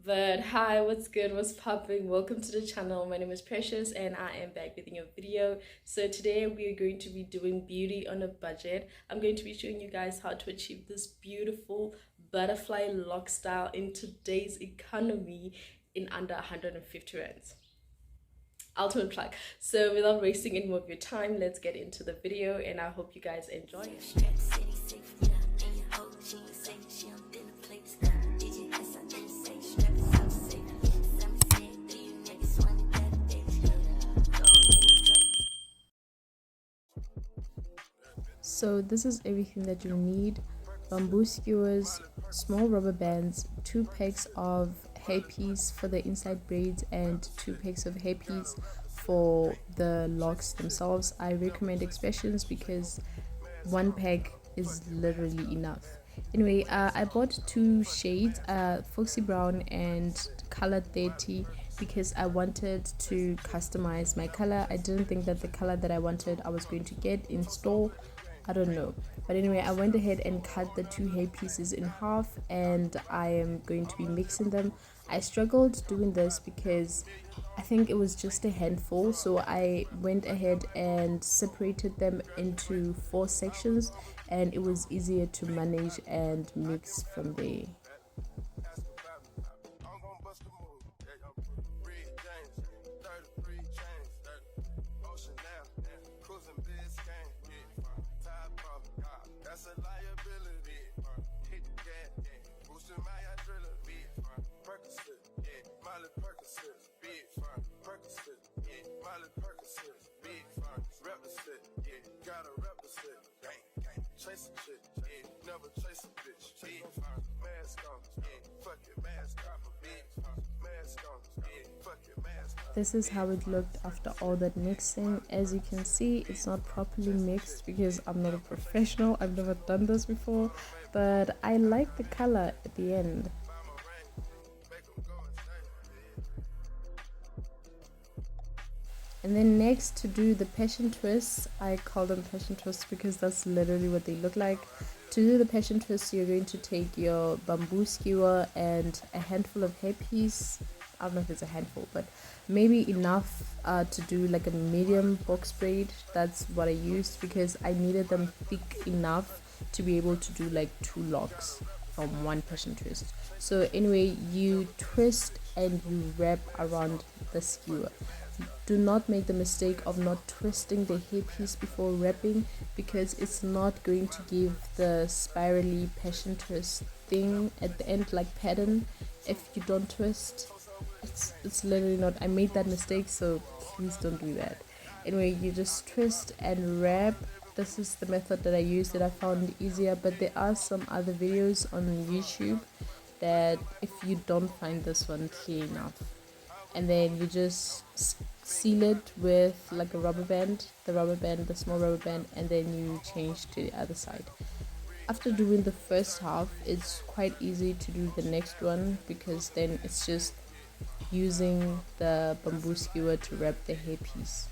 But hi, what's good, what's popping? Welcome to the channel. My name is Precious and I am back with a new video. So today we are going to be doing beauty on a budget. I'm going to be showing you guys how to achieve this beautiful butterfly lock style in today's economy in under 150 rands. Ultimate plug. So without wasting any more of your time, let's get into the video and I hope you guys enjoy it. So this is everything that you need: bamboo skewers, small rubber bands, 2 packs of hairpiece for the inside braids, and 2 packs of hairpiece for the locks themselves. I recommend X-Pressions because 1 pack is literally enough. Anyway, I bought 2 shades, foxy brown and color 30, because I wanted to customize my color. I didn't think that the color that I wanted I was going to get in store. I don't know, but anyway, I went ahead and cut the 2 hair pieces in half and I am going to be mixing them. I struggled doing this because I think it was just a handful, so I went ahead and separated them into 4 sections and it was easier to manage and mix from there. This is how it looked after all that mixing. As you can see, it's not properly mixed because I'm not a professional. I've never done this before, but I like the color at the end. And then next, to do the passion twists, I call them passion twists because that's literally what they look like. To do the passion twists, you're going to take your bamboo skewer and a handful of hairpiece. I don't know if it's a handful, but maybe enough to do like a medium box braid. That's what I used because I needed them thick enough to be able to do like 2 locks from 1 passion twist. So anyway, you twist and you wrap around the skewer. Do not make the mistake of not twisting the hairpiece before wrapping because it's not going to give the spirally passion twist thing at the end, like pattern, if you don't twist. It's literally not. I made that mistake, so please don't do that. Anyway, you just twist and wrap. This is the method that I used that I found easier, but there are some other videos on YouTube that if you don't find this one clear enough, and then you just seal it with like a rubber band, the small rubber band, and then you change to the other side. After doing the first half, it's quite easy to do the next one because then it's just using the bamboo skewer to wrap the hairpiece.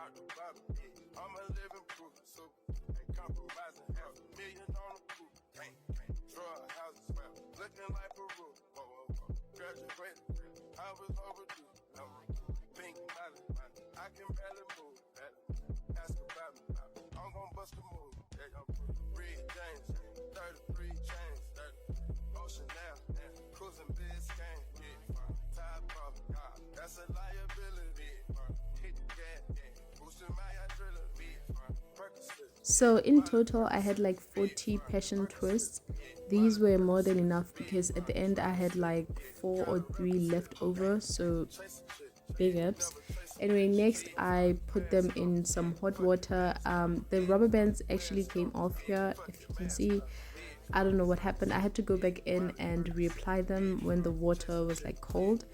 out the bottom. I'm a living proof, super, ain't compromising. $500,000 on the proof, drug houses, looking like Peru. Graduated, I was overdue. Pink Molly, I can barely move. Ask about me, I'm gon' bust a move. Reed James, 33 chains, Ocean now, cruising Biscayne, top off, that's a liability. Hit the gas, boosting my adrenaline. So in total I had like 40 passion twists. These were more than enough because at the end I had like 4 or 3 left over, so big ups. Anyway, next I put them in some hot water. The rubber bands actually came off here, if you can see. I don't know what happened. I had to go back in and reapply them when the water was like cold.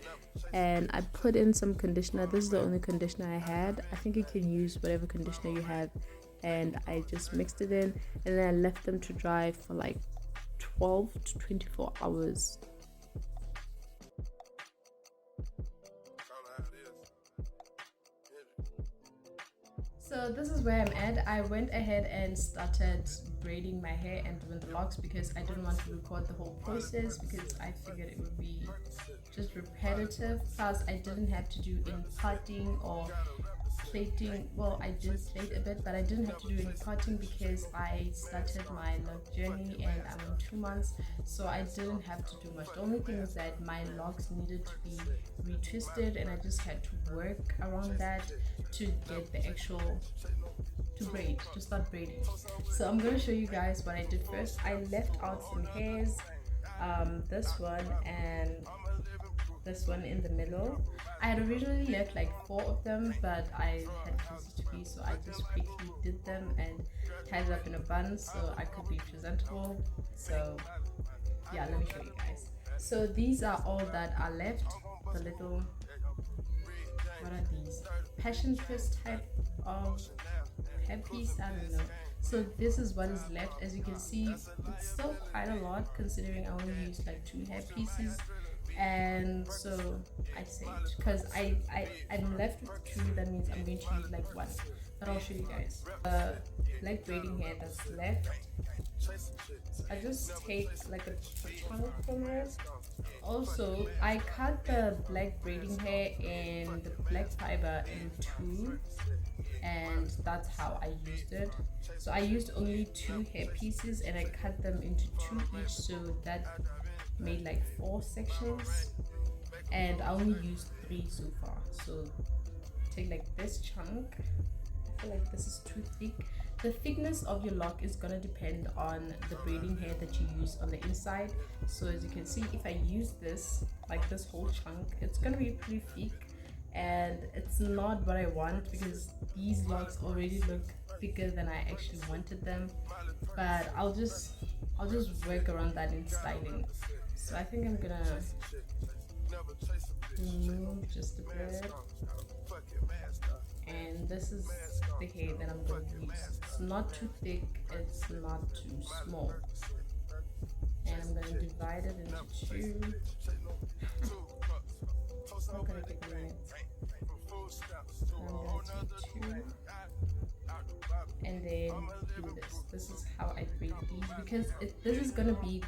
And I put in some conditioner. This is the only conditioner I had. I think you can use whatever conditioner you have. And I just mixed it in, and then I left them to dry for like 12 to 24 hours. So this is where I'm at. I went ahead and started braiding my hair and doing the locks because I didn't want to record the whole process because I figured it would be just repetitive. Plus I didn't have to do any parting or plaiting. Well, I did plait a bit, but I didn't have to do any parting because I started my lock journey and I'm in 2 months, so I didn't have to do much. The only thing is that my locks needed to be retwisted and I just had to work around that to get the actual to start braiding. So I'm going to show you guys what I did first. I left out some hairs, this one and this one in the middle. I had originally left like 4 of them, but I had places to be, so I just quickly did them and tied it up in a bun so I could be presentable. So yeah, let me show you guys. So these are all that are left. The little, what are these? Passion twist type of hairpiece, I don't know. So this is what is left. As you can see, it's still quite a lot considering I only used like 2 hair pieces. And so I saved because I'm left with 2. That means I'm going to use like 1, but I'll show you guys the black braiding hair that's left. So I just take like a chunk from it. Also, I cut the black braiding hair and the black fiber in 2, and that's how I used it. So I used only 2 hair pieces and I cut them into 2 each, so that made like 4 sections, and I only used 3 so far. So take like this chunk. I feel like this is too thick. The thickness of your lock is gonna depend on the braiding hair that you use on the inside. So as you can see, if I use this, like this whole chunk, it's gonna be pretty thick, and it's not what I want because these locks already look thicker than I actually wanted them. But I'll just work around that in styling. So I think I'm gonna remove just a bit, and this is the hair that I'm going to use. It's not too thick, it's not too small, and I'm going to divide it into 2. It's not going to take a minute. I'm going to take 2 and then do this. This is how I braid these because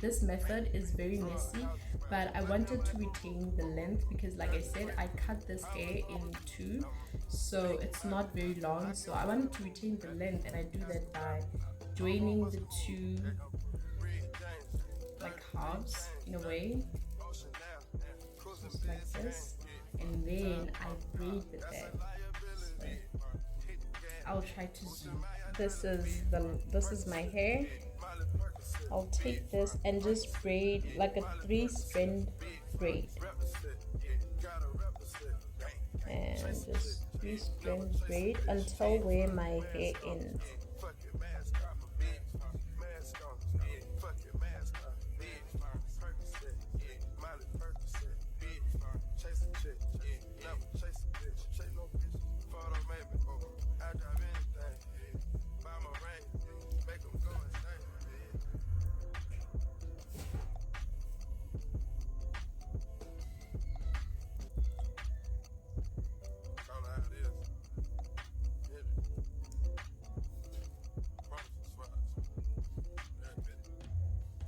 this method is very messy, but I wanted to retain the length because like I said, I cut this hair in 2, so it's not very long. So I wanted to retain the length, and I do that by joining the 2 like halves in a way, just like this, and then I braid the back. So I'll try to zoom. This is my hair. I'll take this and just braid like a 3-strand braid, and just 3-strand braid until where my hair ends.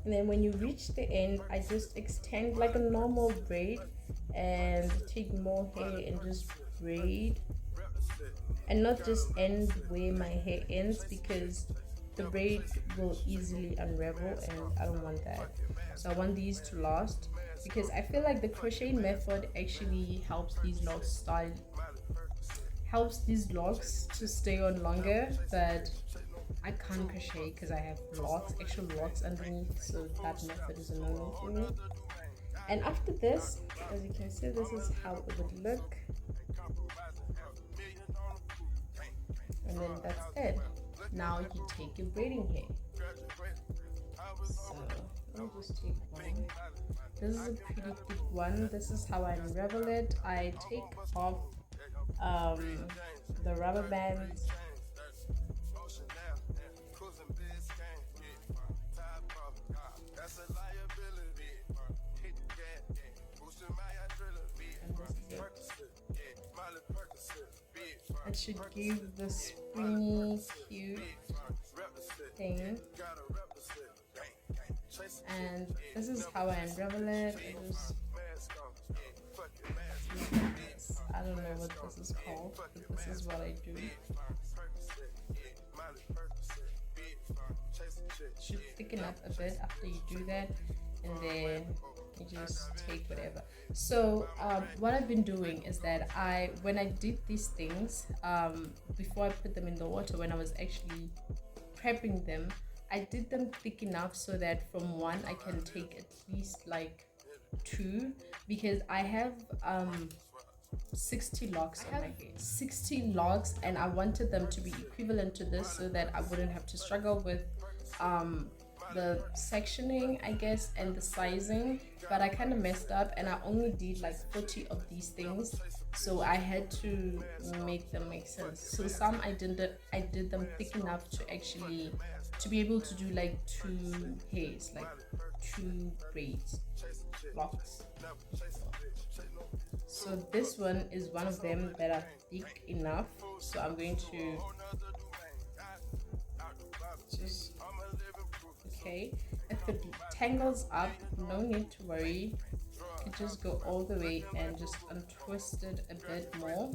And then when you reach the end, I just extend like a normal braid and take more hair and just braid, and not just end where my hair ends, because the braid will easily unravel and I don't want that. So I want these to last, because I feel like the crochet method actually helps these locks to stay on longer, but I can't crochet because I have actual locks underneath, so that method is a no-no for me. And after this, as you can see, this is how it would look. And then that's it. Now you take your braiding hair. So let me just take one. This is a pretty thick one. This is how I unravel it. I take off the rubber bands. It should give the springy, cute thing. And this is how I unravel it. I don't know what this is called, but this is what I do. It should thicken up a bit after you do that, and then you just take whatever. So what I've been doing is that when I did these things, before I put them in the water, when I was actually prepping them, I did them thick enough so that from one I can take at least like 2, because I have 60 locks on my face. 60 locks, and I wanted them to be equivalent to this so that I wouldn't have to struggle with the sectioning, I guess, and the sizing. But I kind of messed up, and I only did like 40 of these things, so I had to make them make sense. So some I did them thick enough to be able to do like 2 hairs, like 2 braids, locks. So this one is one of them that are thick enough, so I'm going to just, okay, if it tangles up, no need to worry, you just go all the way and just untwist it a bit more,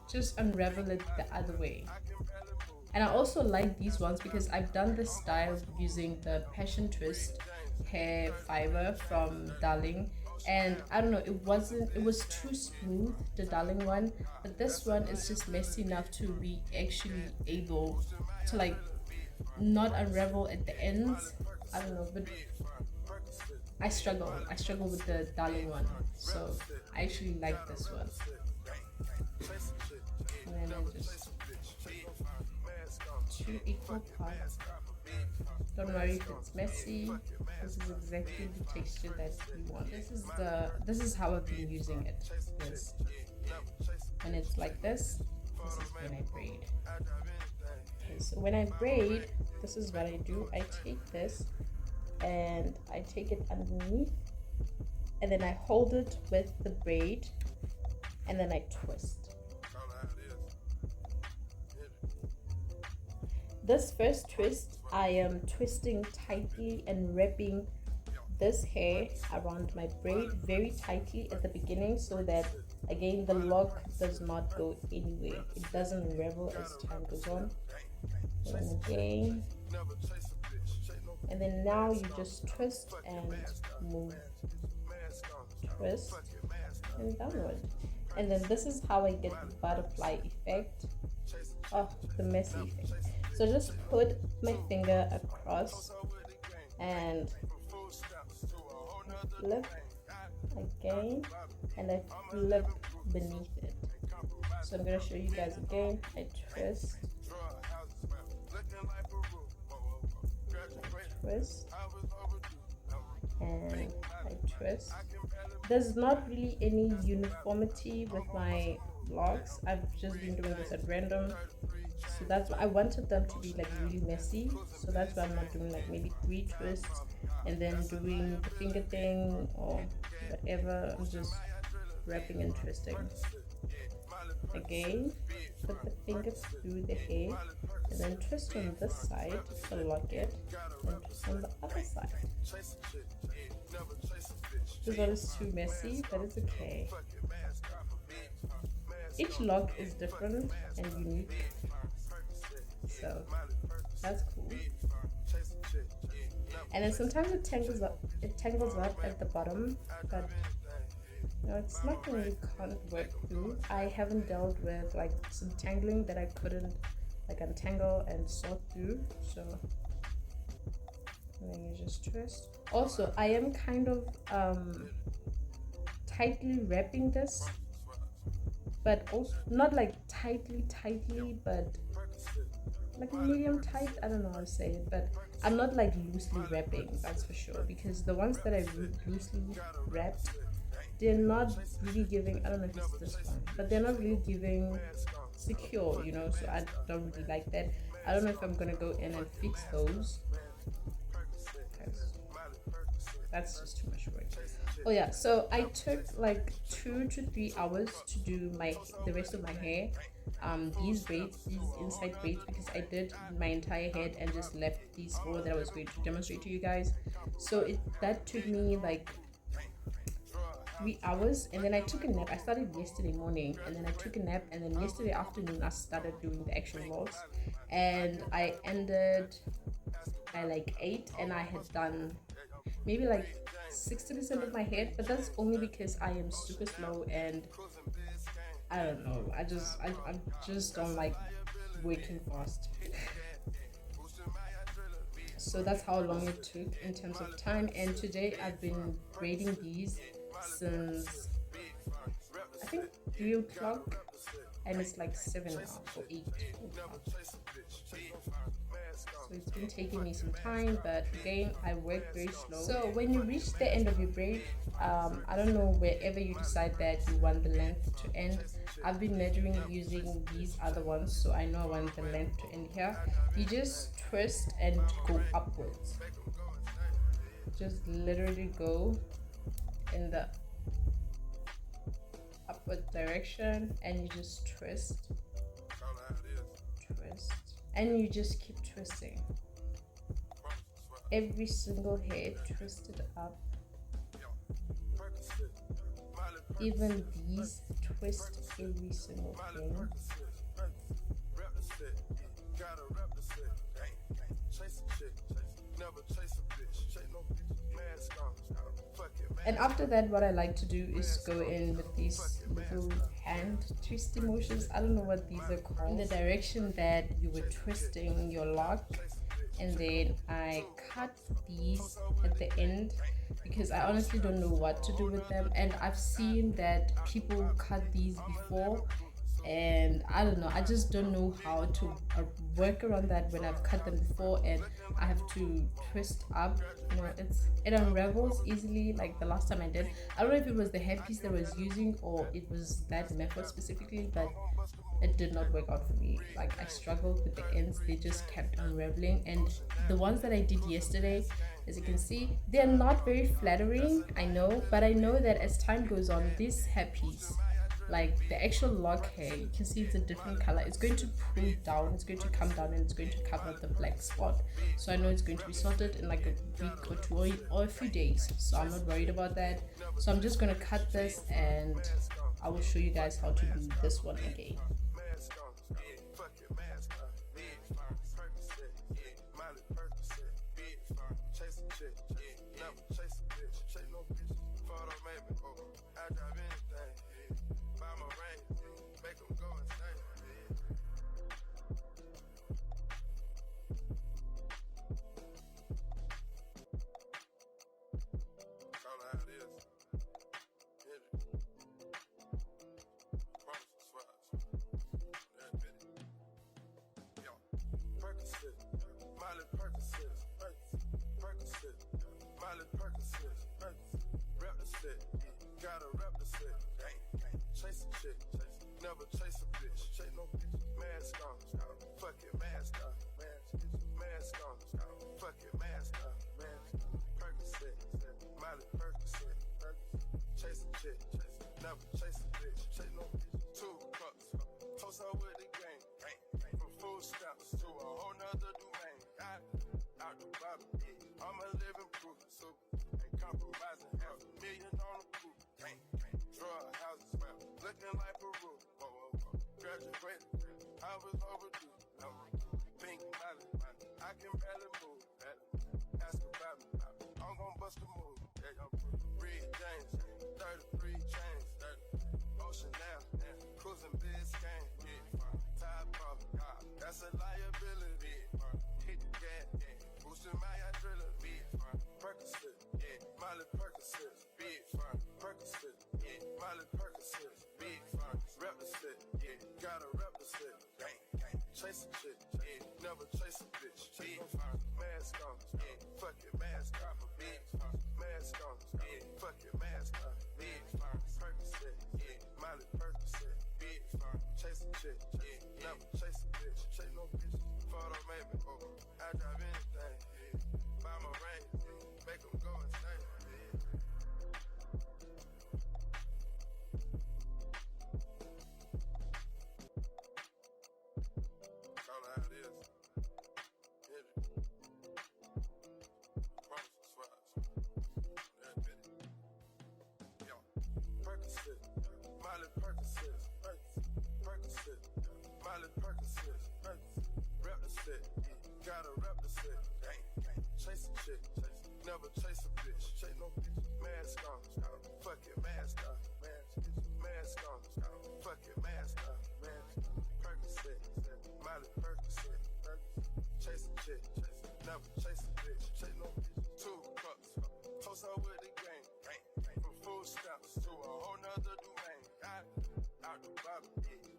just unravel it the other way. And I also like these ones because I've done this style using the Passion Twist hair fiber from Darling, and I don't know, it was too smooth, the Darling one, but this one is just messy enough to be actually able to like not unravel at the ends. I don't know, but I struggle with the Darling one, so I actually like this one. And then I just 2 equal parts. Don't worry if it's messy. This is exactly the texture that you want. This is how I've been using it. This, when it's like this is when I braid. Okay, so when I braid, this is what I do. I take this and I take it underneath, and then I hold it with the braid, and then I twist. This first twist, I am twisting tightly and wrapping this hair around my braid very tightly at the beginning, so that again the lock does not go anywhere. It doesn't unravel as time goes on. And again, and then now you just twist and move, twist and downward. And then this is how I get the butterfly effect. Oh, the messy effect. So just put my finger across and flip again, and I flip beneath it. So I'm going to show you guys again. I twist, and I twist. There's not really any uniformity with my vlogs. I've just been doing this at random. So that's why I wanted them to be like really messy, so that's why I'm not doing like maybe 3 twists and then doing the finger thing or whatever. I'm just wrapping and twisting. Again, put the finger through the hair and then twist on this side to lock it, and twist on the other side. This one is too messy, but it's okay. Each lock is different and unique, so that's cool. And then sometimes it tangles up at the bottom, but no, it's nothing you can't work through. I haven't dealt with like some tangling that I couldn't like untangle and sort through, so and then you just twist. Also, I am kind of tightly wrapping this, but also not like tightly, but like medium tight. I don't know how to say it, but I'm not like loosely wrapping, that's for sure, because the ones that I loosely wrapped, they're not really giving, I don't know if it's this one, but they're not really giving secure, you know, so I don't really like that. I don't know if I'm gonna go in and fix those, that's just too much work. Oh yeah, so I took like 2 to 3 hours to do the rest of my hair. These inside braids, because I did my entire head and just left these 4 that I was going to demonstrate to you guys. So that took me like 3 hours, and then I took a nap. I started yesterday morning, and then I took a nap, and then yesterday afternoon I started doing the actual vlogs, and I ended by like 8, and I had done maybe like 60% of my head, but that's only because I am super slow and I don't know, I just don't like working fast. So that's how long it took in terms of time. And today I've been braiding these since I think 3 o'clock, and it's like 7 now or 8 o'clock. So it's been taking me some time, but again, I work very slow. So when you reach the end of your braid, I don't know, wherever you decide that you want the length to end, I've been measuring using these other ones, so I know I want the length to end here. You just twist and go upwards. Just literally go in the upward direction, and you just twist, and you just keep twisting. Every single hair twisted up. Even these, twist every single thing. And after that, what I like to do is go in with these little hand twisty motions. I don't know what these are called. In the direction that you were twisting your lock. And then I cut these at the end because I honestly don't know what to do with them. And I've seen that people cut these before, and I don't know, I just don't know how to work around that when I've cut them before and I have to twist up, you know, it unravels easily. Like the last time I did, I don't know if it was the hairpiece that I was using or it was that method specifically, but it did not work out for me. Like I struggled with the ends, they just kept unraveling. And the ones that I did yesterday, as you can see, they're not very flattering, I know, but I know that as time goes on, this hairpiece, like the actual lock hair, you can see it's a different color. It's going to pull down, it's going to come down, and it's going to cover the black spot. So I know it's going to be sorted in like a week or 2 or a few days, so I'm not worried about that. So I'm just going to cut this and I will show you guys how to do this one again. Never chase a bitch, chase no bitch. Mask on, fuck it, mask on, mask on, fuck it, mask on, Percocet, Miley Percocet, chase a chick, never chase a bitch, chase no bitch. 2 cups, toast her with the game, from food stamps to a whole nother domain. Out the bottom, James, 33 chains, Ocean now, cruising Biscayne, top off, that's a liability. Hit the gas, boosting my adrenaline. Percocet, Miley Percocet, Percocet, Miley Percocet, rep the set, gotta rep the set. Chase a chick, never chase a bitch. Mask on, fuck it, mask off, mask on, fuck it, mask off. Percocet, Miley Percocet, chase a chick, never chase a bitch. Chase no bitch, photo made me over. I drive anything, buy my ring, make them go insane. Miley Percocet, Miley Percocet, rep the set, gotta rep the set. Chase a chick, never chase a bitch. Chase no bitch. Mask on, fuck it, mask on, mask on, fuck it, mask on, Percocet, Miley Percocet, chase a chick, never chase a bitch. Chase no bitch. 2 cups, post out with the gang, from food stamps to a whole nother domain. Out the bottom,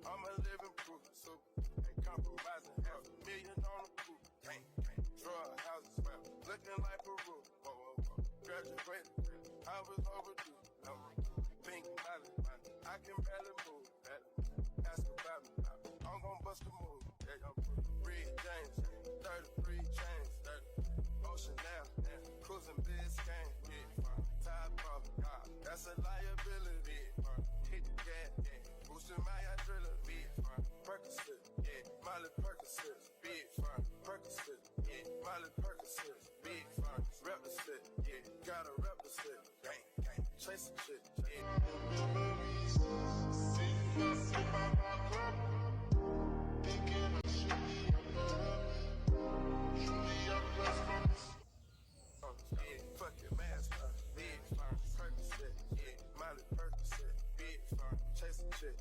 I'm a living proof, so ain't compromising. $500,000 on the proof, drug houses, looking like Peru. Graduated, I was overdue. Pink Molly, I can barely move. Ask about me, I'm gon' bust a move. Red James, 33 chains, Ocean now, cruising Biscayne, top off, that's a liability. Hit the gas, boosting my adrenaline. Percocet, Miley Percocet, Percocet, Miley Percocet, rep the set, gotta rep the set. Chase a chick, fuck your mask off, Percocet, Miley Percocet, chase a chick,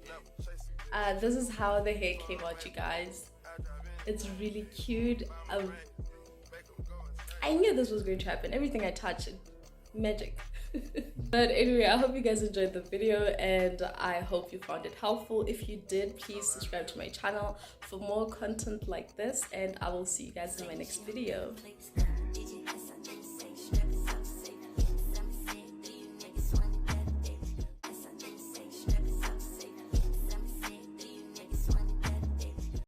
never chase a bitch. This is how the hair came out, you guys. It's really cute. I knew this was going to happen. Everything I touched, magic. But anyway, I hope you guys enjoyed the video and I hope you found it helpful. If you did, please subscribe to my channel for more content like this, and I will see you guys in my next video.